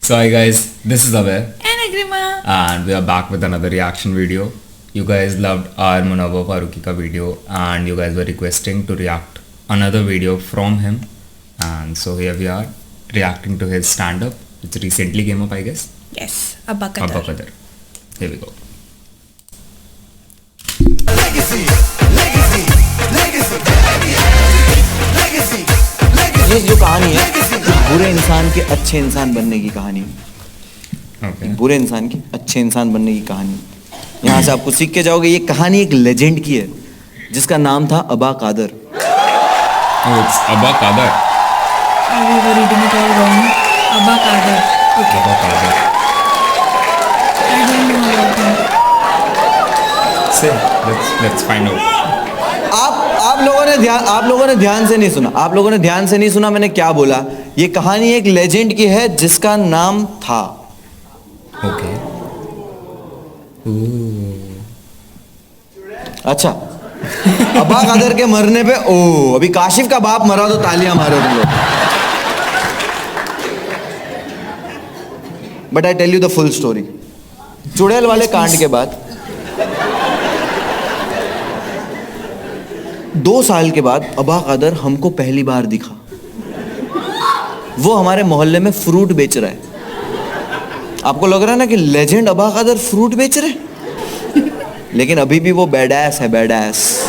So hi guys, this is Abhay And Agrima. and we are back with another reaction video. You guys loved our Munawwar Farooqi ka video and you guys were requesting to react another video from him, and so here we are reacting to his stand-up which recently came up, I guess. Yes, Abba Qadar. Abba Qadar. Here we go. ये जो कहानी है बुरे इंसान के अच्छे इंसान बनने की कहानी है। Okay. बुरे इंसान के अच्छे इंसान बनने की कहानी। यहाँ से आप कुछ सीख के जाओगे। ये कहानी एक लेजेंड की है जिसका नाम था अबा Kader. Oh, it's Abba Qadar. We were reading it all wrong. Abba Qadar. Okay. Abba Qadar. I don't know about him. Say, let's find out. आप लोगों ने ध्यान से नहीं सुना। आप लोगों ने ध्यान से नहीं सुना मैंने क्या बोला। ये कहानी एक लेजेंड की है जिसका नाम था। Okay. अच्छा अबा कादर के मरने पे ओ अभी काशिफ का बाप मरा तो तालियां मारो तुम लोग। But I tell you the full story. चुड़ैल वाले कांड के बाद 2 साल के बाद अबा कादर हमको पहली बार दिखा। वो हमारे मोहल्ले में फ्रूट बेच रहा है। आपको लग रहा है ना कि लेजेंड अबा कादर फ्रूट बेच रहे, लेकिन अभी भी वो बैडएस है, बैडएस।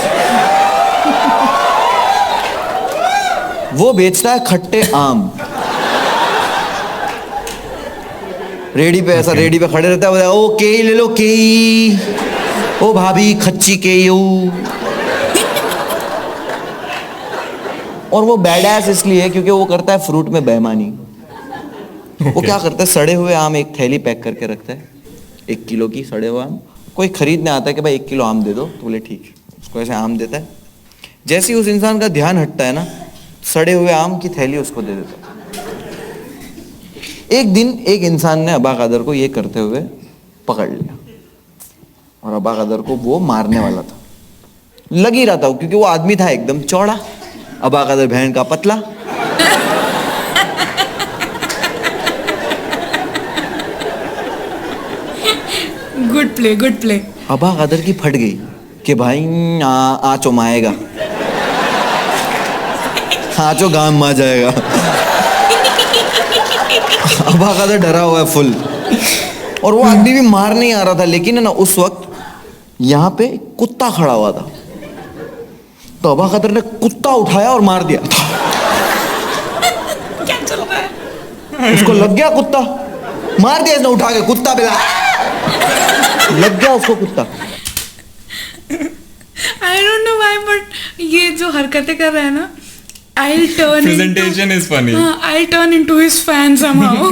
वो बेचता है खट्टे आम। रेडी पे ऐसा रेडी पे खड़े रहता है, ओ केई ले लो केई, ओ भाभी खच्ची केई। और वो बैडएस इसलिए है क्योंकि वो करता है फ्रूट में बेईमानी। वो क्या करता है, सड़े हुए आम एक थैली पैक करके रखता है, 1 किलो की सड़े हुए आम। कोई खरीदने आता है कि भाई 1 किलो आम दे दो, तो बोले ठीक है, उसको ऐसे आम देता है। जैसे ही उस इंसान का ध्यान हटता है ना, सड़े हुए आम की थैली उसको दे देता है। एक दिन एक इंसान ने अबा कादर को ये करते हुए पकड़ लिया और अबा कादर को वो मारने वाला था। लग ही रहा था क्योंकि वो आदमी था एकदम चौड़ा, अबा कादर बहन का पतला। Good play, good play. अबा कादर की फट गई कि भाई आचो माएगा, आचो गाम मा जाएगा। अबा कादर डरा हुआ है फुल, और वो आदमी भी मार नहीं आ रहा था। लेकिन है ना उस वक्त यहाँ पे कुत्ता खड़ा हुआ था, तो अबा कादर ने कुत्ता उठाया और मार दिया। क्या चल रहा है? उसको लग गया कुत्ता, मार दिया इसने उठा के, कुत्ता बिला लग गया उसको कुत्ता। I don't know why, but ये जो हरकतें कर रहा है ना, I'll turn Presentation is funny. I'll turn into his fan somehow.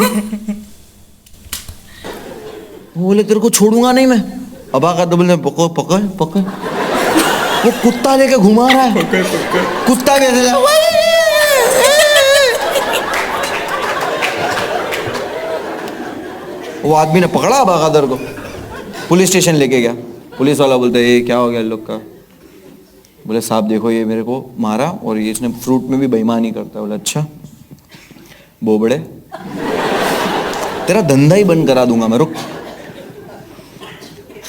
वो बोले तेरे को छोड़ूंगा नहीं मैं। अबा कादर बोले पकड़ पकड़ पकड़। वो कुत्ता लेके घुमा रहा है, कुत्ता भी ऐसे वो आदमी ने पकड़ा अबा कादर को, पुलिस स्टेशन लेके गया। पुलिस वाला बोलता है ये क्या हो गया लोग का। बोले साहब देखो ये मेरे को मारा और ये इसने फ्रूट में भी बेईमानी करता है। बोले अच्छा बोबड़े, तेरा धंधा ही बंद करा दूंगा मैं, रुक।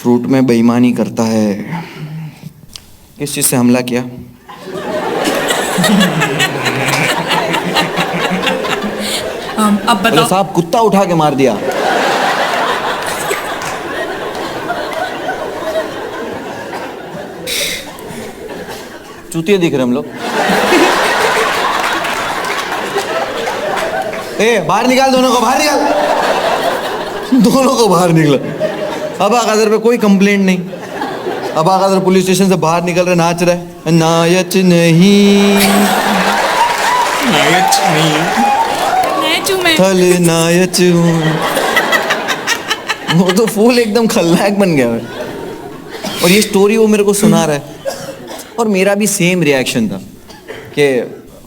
फ्रूट में बेईमानी करता है। किस चीज से हमला किया? अब बोले बताओ। साहब कुत्ता उठा के मार दिया। चूतिए दिख रहे हम लोग। ए बाहर निकाल, दोनों को बाहर निकाल, दोनों को बाहर निकला। अबा कादर पे कोई कंप्लेंट नहीं। अबा कादर पुलिस स्टेशन से बाहर निकल रहे, नाच रहे, नायच नहीं थल नायच हूँ। वो तो फूल एकदम खलनायक बन गया है। और ये स्टोरी वो मेरे को सुना रहा है, और मेरा भी सेम रिएक्शन था कि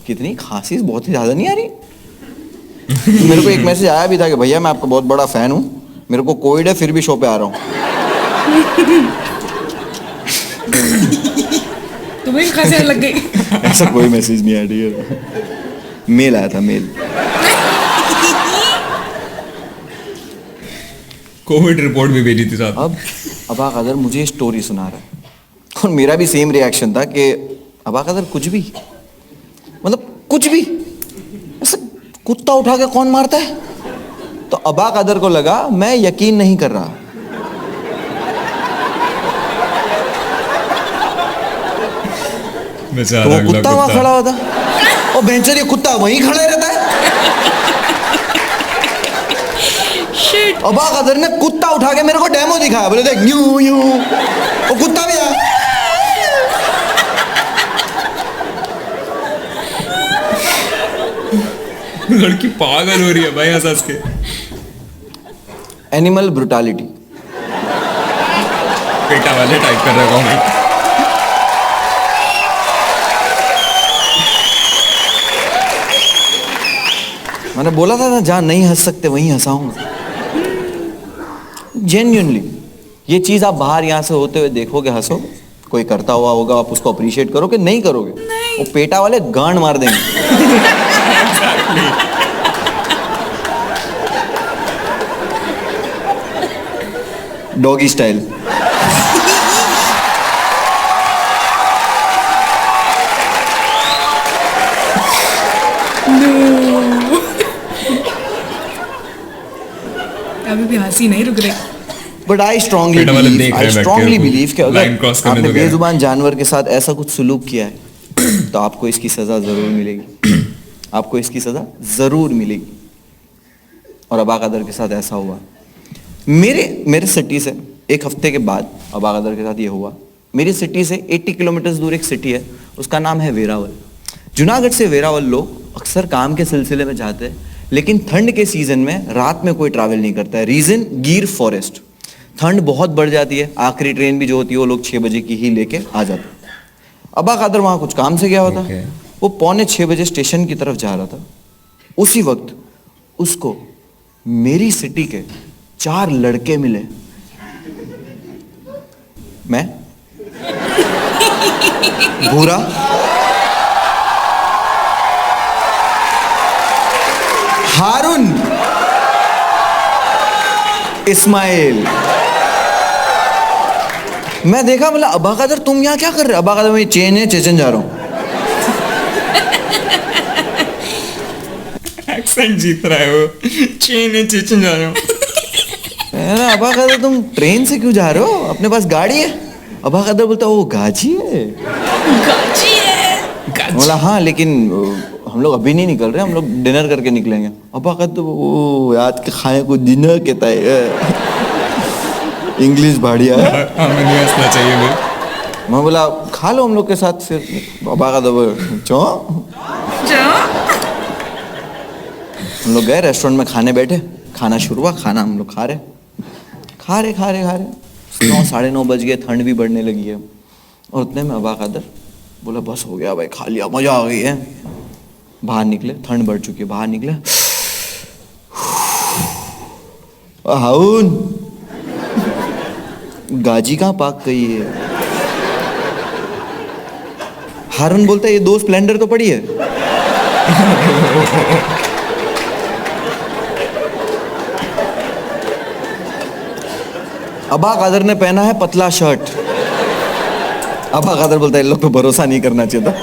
कितनी खांसी बहुत ही ज़्यादा नहीं आ रही। मेरे को एक मैसेज आया भी था कि भैया मैं आपका बहुत बड़ा फ़ैन हूँ, मेरे को कोविड है फिर भी शो पे आ रहा हूँ। तुम्हें खांसी लग गई? ऐसा कोई मैसेज नहीं आया, ठीक है। मेल आया था, मेल। कोविड रिपोर्ट भी भेजी थी साथ। अब अबा कदर मुझे स्टोरी सुना रहा है और मेरा भी सेम रिएक्शन था कि अबा कदर कुछ भी, मतलब कुछ भी, ऐसे कुत्ता उठा के कौन मारता है? तो अबा कदर को लगा मैं यकीन नहीं कर रहा। बेचारा तो वो अगला कुत्ता वहां खड़ा होता और बेंचर ये कुत्ता वहीं खड़ा रहता है। शिट। अबा कदर ने कुत्ता उठा के मेरे को डेमो दिखाया, बोले देख यूं यूं, वो कुत्ता भी आया। लड़की पागल हो रही है भाई हंस हंस के। Animal brutality. पेटा वाले टाइप कर रहा हूँ मैं। मैंने बोला था ना जहां नहीं हंस सकते वहीं हंसाऊंगा। जेन्युइनली ये चीज आप बाहर यहां से होते हुए देखोगे, हंसो, कोई करता हुआ होगा, आप उसको अप्रिशिएट करोगे, नहीं करोगे वो पेटा वाले गांड मार देंगे। Doggy style. अभी भी हंसी नहीं रुक रही। बट आई स्ट्रांगली पेटा वाले देख रहे हैं बैठ के बिलीव कि लाइन क्रॉस अगर करने आपने तो गया। बेजुबान जानवर के साथ ऐसा कुछ सुलूक किया है तो आपको इसकी सजा जरूर मिलेगी। आपको इसकी सजा जरूर मिलेगी। और अबा कदर के साथ ऐसा हुआ। मेरे सिटी से एक हफ्ते के बाद अबा कदर के साथ ये हुआ। मेरी सिटी से 80 किलोमीटर दूर एक सिटी है, उसका नाम है वेरावल। जूनागढ़ से वेरावल लोग अक्सर काम के सिलसिले में जाते हैं, लेकिन ठंड के सीजन में रात में कोई ट्रैवल नहीं करता है। रीजन गिर फॉरेस्ट। ठंड बहुत बढ़ जाती है, आखिरी ट्रेन भी जो होती है वो लोग 6 बजे की ही लेके आ जाते हैं। अबा कदर वहां कुछ काम से गया होता, वो 5:45 बजे स्टेशन की तरफ जा रहा था। उसी वक्त उसको मेरी सिटी के 4 लड़के मिले। मैं भूरा, हारून, इस्माइल। मैं देखा, बोला अबा कदर तुम यहाँ क्या कर रहे हो? अबा कदर, मैं चेन है, चेचन जा रहा हूं। एक्सेंट जीत रहा है वो। चेचन जा रहा हूँ। अबा कदर तुम ट्रेन से क्यों जा रहे हो? अपने पास गाड़ी है? अबा कदर बोलता वो गाजी है। गाजी है। बोला हाँ, लेकिन हम लोग अभी नहीं निकल रहे, हम लोग डिनर करके निकलेंगे। अबा कदर वो आज के खाने को डिनर कहता है। इंग्लिश बढ़िया है। हमें नहीं हंसना चाहिए भाई। मैं बोला खा लो हम लोग के साथ फिर। अबा कदर चो। हम लोग गए रेस्टोरेंट में खाने बैठे, खाना शुरू हुआ, खाना हम लोग खा रहे 9 साढ़े 9 बज गए, ठंड भी बढ़ने लगी है। और उतने में अबा कदर बोला बस हो गया भाई, खा लिया, मजा आ गई है। बाहर निकले, ठंड बढ़ चुकी है, बाहर निकले। हाउन गाजी कहाँ पाक गई है? हारून बोलता है ये 2 स्प्लेंडर तो पड़ी है। अबा कदर ने पहना है पतला शर्ट। अबा कदर बोलता है इन लोग पे भरोसा नहीं करना चाहिए था।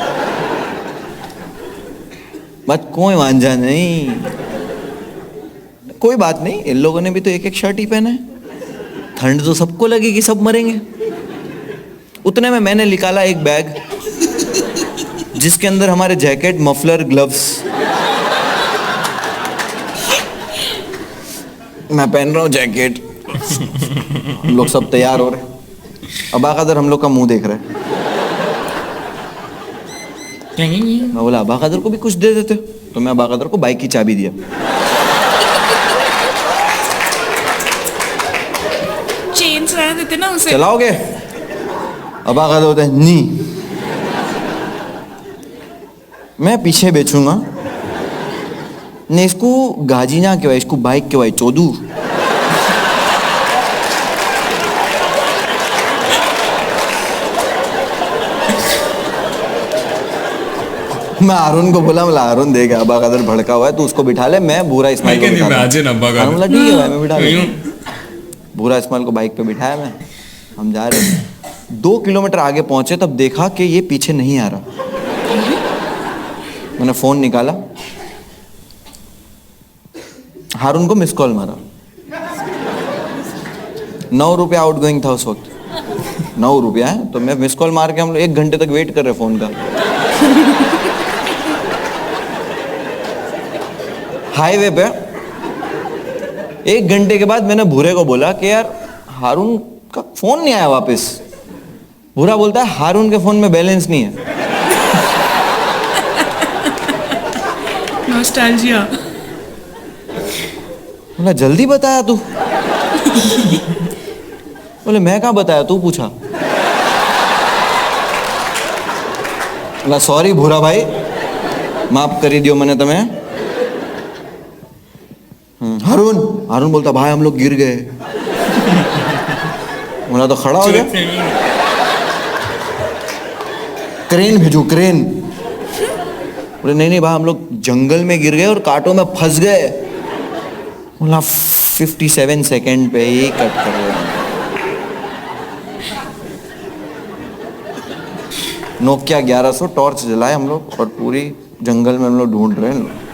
बट कोई वांझा नहीं, कोई बात नहीं, इन लोगों ने भी तो 1-1 शर्ट ही पहना है। ठंड तो सबको लगेगी, सब मरेंगे। उतने में मैंने निकाला एक बैग जिसके अंदर हमारे जैकेट, मफलर, ग्लव्स। मैं पहन रहा हूँ जैकेट, हम लोग सब तैयार हो रहे। अबा कदर हम लोग का मुंह देख रहे हैं। मैं बोला अबा कदर को भी कुछ दे देते, तो मैं अबा कदर को बाइक की चाबी दिया। चेन चलाने देते ना उसे। चलाओगे? अबा कदर होता है नहीं, मैं पीछे बेचूंगा। ने इसको गाजी ना कहवाई, इसको बाइक कहवाई, चोदू। मैं हारून को बोला, हारून देख अबा कदर भड़का हुआ है, तू उसको बिठा ले, मैं बुरा इस्माइल को बिठा मैं आज ना अब्बा का। ठीक है भाई, मैं बिठा ले। भूरा इस्माइल को बाइक पे बिठाया मैं, हम जा रहे थे। 2 किलोमीटर आगे पहुंचे तब देखा कि ये पीछे नहीं आ रहा। मैंने फोन निकाला, हारून को मिस कॉल मारा। 9 रुपया आउटगोइंग था उस वक्त, 9 रुपया है। तो मैं मिस कॉल मार के हम लोग 1 घंटे तक वेट कर रहे फोन का। हाईवे पे 1 घंटे के बाद मैंने भूरे को बोला कि यार हारून का फोन नहीं आया वापस। भूरा बोलता है हारून के फोन में बैलेंस नहीं है। नॉस्टैल्जिया। बोला जल्दी बताया तू। बोले मैं कहाँ बताया, तू पूछा। बोला सॉरी भूरा भाई, माफ करी दियो मैंने तुम्हें। हारून हारून बोलता भाई हम लोग गिर गए। बोला तो खड़ा हो गया, क्रेन भेजो क्रेन। बोले नहीं भाई हम लोग जंगल में गिर गए और कांटों में फंस गए। बोला 57 सेकंड पे ही कट कर रहे। नोकिया 1100 टॉर्च जलाए हम लोग और पूरी जंगल में हम लोग ढूंढ रहे हैं।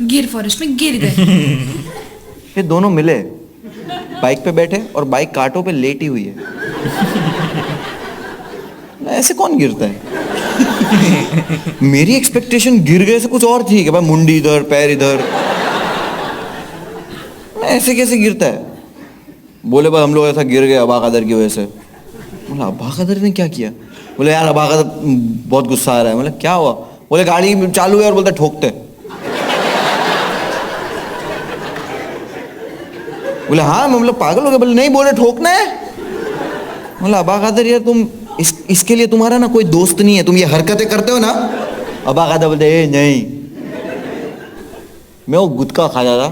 गिर फॉरेस्ट में गिर गए। ये दोनों मिले, बाइक पे बैठे और बाइक कांटों पे लेटी हुई है। ऐसे कौन गिरता है? मेरी एक्सपेक्टेशन गिर गए से कुछ और थी कि भाई मुंडी इधर पैर इधर, ऐसे कैसे गिरता है? बोले भाई हम लोग ऐसा गिर गए अबा कदर की वजह से। बोला अबा कदर ने क्या किया? बोले यार अबा कदर बहुत गुस्सा आ रहा है। बोले क्या हुआ? बोले गाड़ी चालू है और बोलते ठोकते। बोले हाँ हम लोग पागल हो गए। बोले नहीं बोले ठोकना है। बोला अबा कदर यार तुम इसके लिए तुम्हारा ना कोई दोस्त नहीं है, तुम ये हरकतें करते हो ना। अबा कदर बोलते ए नहीं, मैं वो गुटखा खाता था।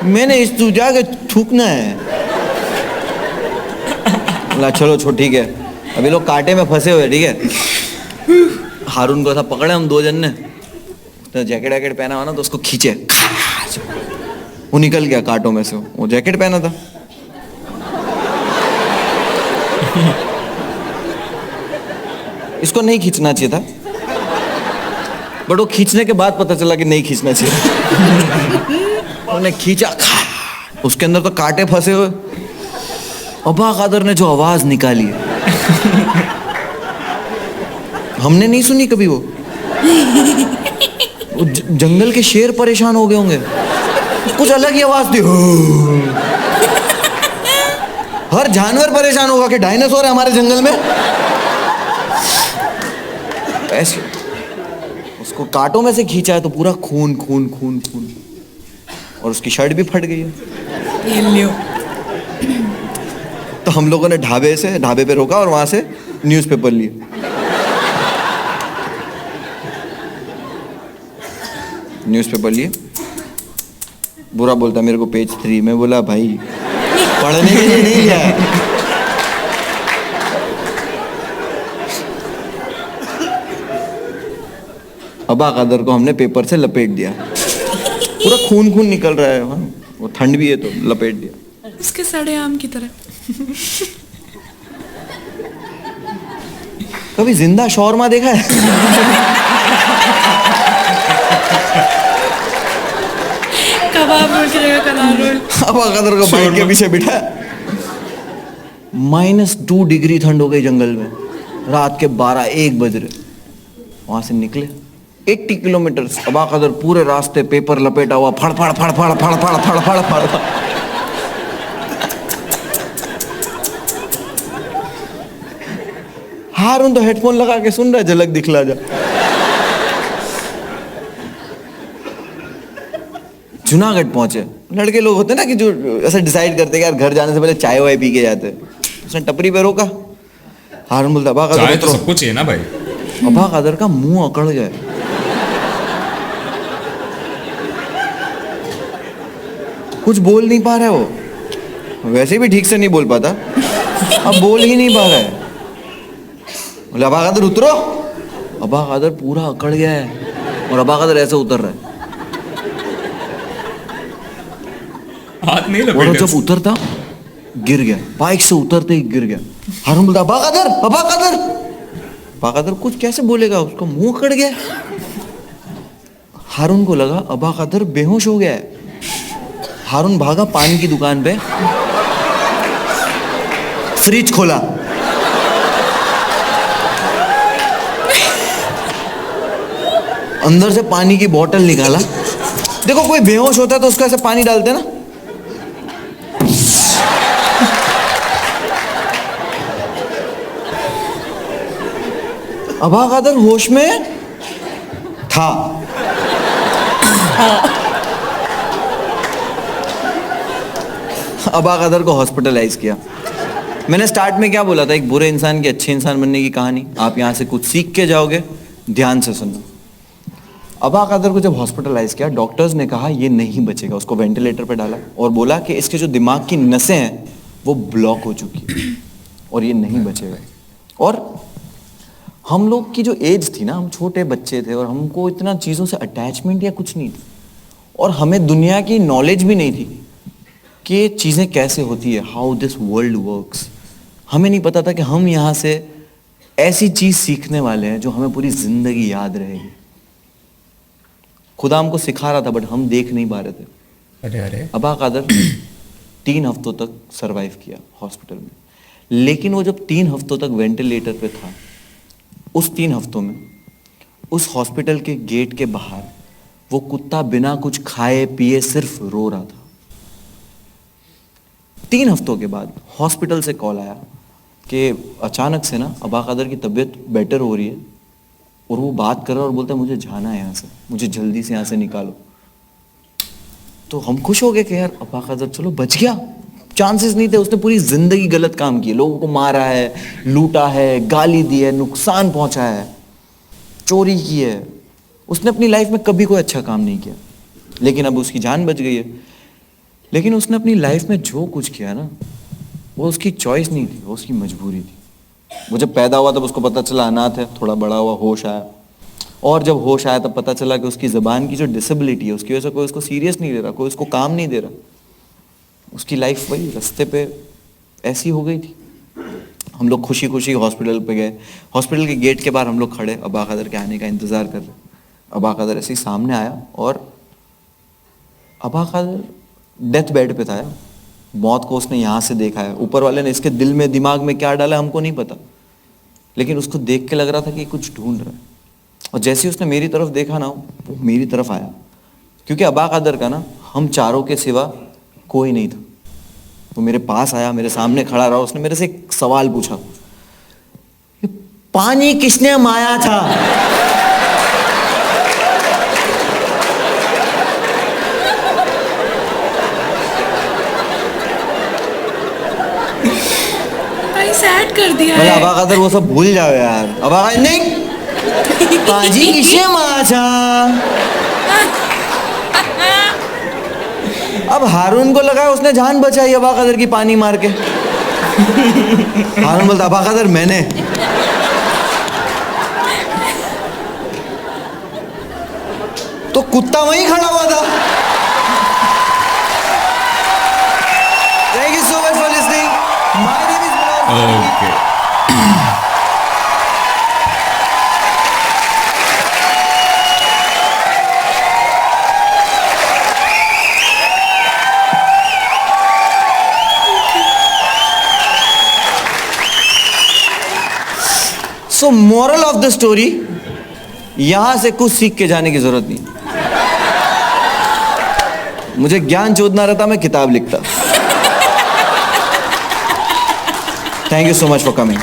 मैंने इस तू जाके थूकना है। बोला चलो छो ठीक है, अभी लोग कांटे में फंसे हुए ठीक है। हारून को ऐसा पकड़े हम 2 जन ने, तो जैकेट वैकेट पहना हुआ ना तो उसको खींचे, वो निकल गया कांटों में से। वो जैकेट पहना था। इसको नहीं खींचना चाहिए था, बट वो खींचने के बाद पता चला कि नहीं खींचना चाहिए। उन्होंने खींचा, उसके अंदर तो कांटे फंसे हुए। अबा कादर ने जो आवाज निकाली हमने नहीं सुनी कभी। वो जंगल के शेर परेशान हो गए होंगे, कुछ अलग ही आवाज थी। हर जानवर परेशान होगा कि डायनासोर है हमारे जंगल में। ऐसे उसको कांटों में से खींचा है तो पूरा खून खून खून खून, और उसकी शर्ट भी फट गई है। तो हम लोगों ने ढाबे पे रोका और वहां से न्यूज़पेपर लिए। न्यूज़पेपर लिए। बुरा बोलता मेरे को पेज 3 में। बोला भाई पढ़ने के लिए नहीं लिया है। अबा कदर को हमने पेपर से लपेट दिया, पूरा खून खून निकल रहा है। वो ठंड भी है तो लपेट दिया। उसके सड़े आम की तरह। कभी जिंदा शौरमा देखा है? कबाब रोल की जगह कलार रोल। अबा कदर को बाइक के पीछे बिठा। -2 डिग्री ठंड हो गई जंगल में। रात के 12-1 बज रहे। वहां से निकले 80 किलोमीटर। अबा कदर पूरे रास्ते पेपर लपेटा हुआ, फड़ फड़ फड़ फड़ फड़ फड़ फड़ फड़ फड़। हारून तो हेडफोन लगा के सुन रहा है, झलक दिखला जा। जूनागढ़ पहुंचे। लड़के लोग होते हैं ना कि जो ऐसा डिसाइड करते हैं कि यार घर जाने से पहले चाय वाय पी के जाते हैं। उसने टपरी पे रोका। हारून बोलता अबा कदर चाय तो सब कुछ है ना भाई। अबा कदर का मुंह अकड़ गया। कुछ बोल नहीं पा रहा है वो, वैसे भी ठीक से नहीं बोल पाता, अब बोल ही नहीं पा रहा है। बोले अबा कादर उतरो। अबा कादर पूरा अकड़ गया है और अबा कादर ऐसे उतर रहा है। हाथ नहीं और लपेटे जब उतरता गिर गया, बाइक से उतरते ही गिर गया। हारून बोलता अबा कादर, अबा कादर। अबा कादर कुछ कैसे बोलेगा, उसका मुंह अकड़ गया। हारून को लगा अबा कादर बेहोश हो गया है। हारून भागा पान की दुकान पे, फ्रिज खोला, अंदर से पानी की बोतल निकाला। देखो कोई बेहोश होता है तो उसका ऐसे पानी डालते हैं ना, अबा कादर होश में था। अबा कादर को हॉस्पिटलाइज किया। मैंने स्टार्ट में क्या बोला था, एक बुरे इंसान के अच्छे इंसान बनने की कहानी। आप यहां से कुछ सीख के जाओगे, ध्यान से सुनना। अबा कादर को जब हॉस्पिटलाइज किया, डॉक्टर्स ने कहा ये नहीं बचेगा। उसको वेंटिलेटर पे डाला और बोला कि इसके जो दिमाग की नसें हैं वो ब्लॉक हो चुकी है और ये नहीं बचेगा। और हम लोग की जो एज थी ना, हम छोटे बच्चे थे और हमको इतना चीज़ों से अटैचमेंट या कुछ नहीं थी, और हमें दुनिया की नॉलेज भी नहीं थी कि ये चीज़ें कैसे होती है, हाउ दिस वर्ल्ड वर्क्स। हमें नहीं पता था कि हम यहाँ से ऐसी चीज़ सीखने वाले हैं जो हमें पूरी ज़िंदगी याद रहेगी। खुदा हमको सिखा रहा था बट हम देख नहीं पा रहे थे। अरे अरे अबा कादर 3 हफ्तों तक सरवाइव किया हॉस्पिटल में, लेकिन वो जब 3 हफ्तों तक वेंटिलेटर पे था, उस 3 हफ्तों में उस हॉस्पिटल के गेट के बाहर वो कुत्ता बिना कुछ खाए पिए सिर्फ रो रहा था। 3 हफ्तों के बाद हॉस्पिटल से कॉल आया कि अचानक से ना अबा कादर की तबीयत बेटर हो रही है और वो बात कर रहा है और बोलता है मुझे जाना है यहाँ से, मुझे जल्दी से यहाँ से निकालो। तो हम खुश हो गए कि यार अबा कादर चलो बच गया। चांसेस नहीं थे, उसने पूरी जिंदगी गलत काम किए, लोगों को मारा है, लूटा है, गाली दी है, नुकसान पहुंचाया है, चोरी की है। उसने अपनी लाइफ में कभी कोई अच्छा काम नहीं किया, लेकिन अब उसकी जान बच गई है। लेकिन उसने अपनी लाइफ में जो कुछ किया ना, वो उसकी चॉइस नहीं थी, वो उसकी मजबूरी थी। वो जब पैदा हुआ तब उसको पता चला अनाथ है, थोड़ा बड़ा हुआ होश आया, और जब होश आया तब पता चला कि उसकी ज़बान की जो डिसेबिलिटी है उसकी वजह से कोई उसको सीरियस नहीं ले रहा, कोई उसको काम नहीं दे रहा। उसकी लाइफ वही रास्ते पे ऐसी हो गई थी। हम लोग खुशी खुशी हॉस्पिटल पे गए। हॉस्पिटल के गेट के बाहर हम लोग खड़े अबा कादर के आने का इंतज़ार कर रहे। अबा कादर ऐसे ही सामने आया और अबा कादर डेथ बेड पे था यार। मौत को उसने यहाँ से देखा है। ऊपर वाले ने इसके दिल में दिमाग में क्या डाला हमको नहीं पता, लेकिन उसको देख के लग रहा था कि कुछ ढूंढ रहा है। और जैसे ही उसने मेरी तरफ देखा ना, वो मेरी तरफ आया, क्योंकि अबा कादर का ना हम चारों के सिवा कोई नहीं था। वो मेरे पास आया, मेरे सामने खड़ा रहा, उसने मेरे से एक सवाल पूछा, पानी किसने माया था? भाई सैड कर दिया अरे है। अबा कादर वो सब भूल जाओ यार। अबा कादर नहीं, पाजी किसने माया था? अब हारून को लगा उसने जान बचाई अबा कादर की पानी मार के। हारून बोलता अबा कादर मैंने। तो कुत्ता वहीं खड़ा हुआ था। Thank you so much for listening. My name is okay so moral of the story, यहां से कुछ सीख के जाने की जरूरत नहीं। मुझे ज्ञान चोदना रहता, मैं किताब लिखता। Thank you so much for coming.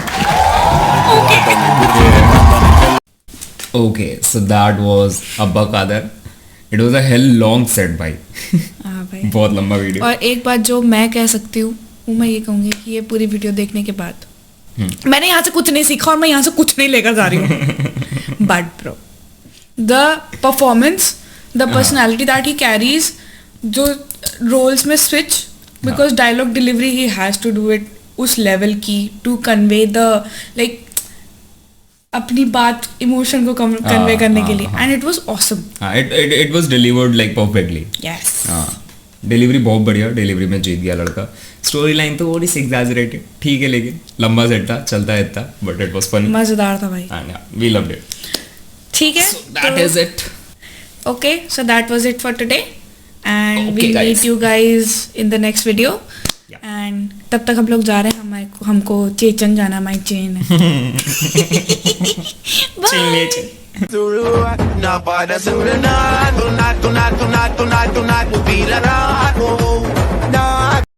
Okay, so that was Abba Kader. It was a hell long set भाई। हाँ भाई। बहुत लंबा वीडियो। और एक बात जो मैं कह सकती हूँ वो मैं ये कहूँगी कि ये पूरी वीडियो देखने के बाद मैंने यहाँ से कुछ नहीं सीखा और मैं यहाँ से कुछ नहीं लेकर जा रही हूँ। But bro, the performance, the personality that he carries, जो रोल्स में switch, because dialogue delivery he has to do it उस लेवल की, टू कन्वे द लाइक अपनी बात इमोशन को कन्वे करने के लिए, एंड इट वाज ऑसम. हाँ, it was delivered like perfectly. Yes. हाँ, डिलीवरी बहुत बढ़िया, डिलीवरी में जीत गया लड़का. स्टोरी लाइन तो थोड़ी सी एग्जैजरेटेड, ठीक है, लेकिन लंबा सेट था, चलता है इतना, बट इट वाज फनी मजेदार था भाई. And we loved it. ठीक है, that is it. okay, so that was it for today, and Okay, we'll guys. meet you guys in the next video. Yeah. And तब तक हम लोग जा रहे हैं, हमको चेचन जाना, माई चेन है. Now para tonight, tonight, tonight, tonight, tonight, tonight will be the night. Oh, no.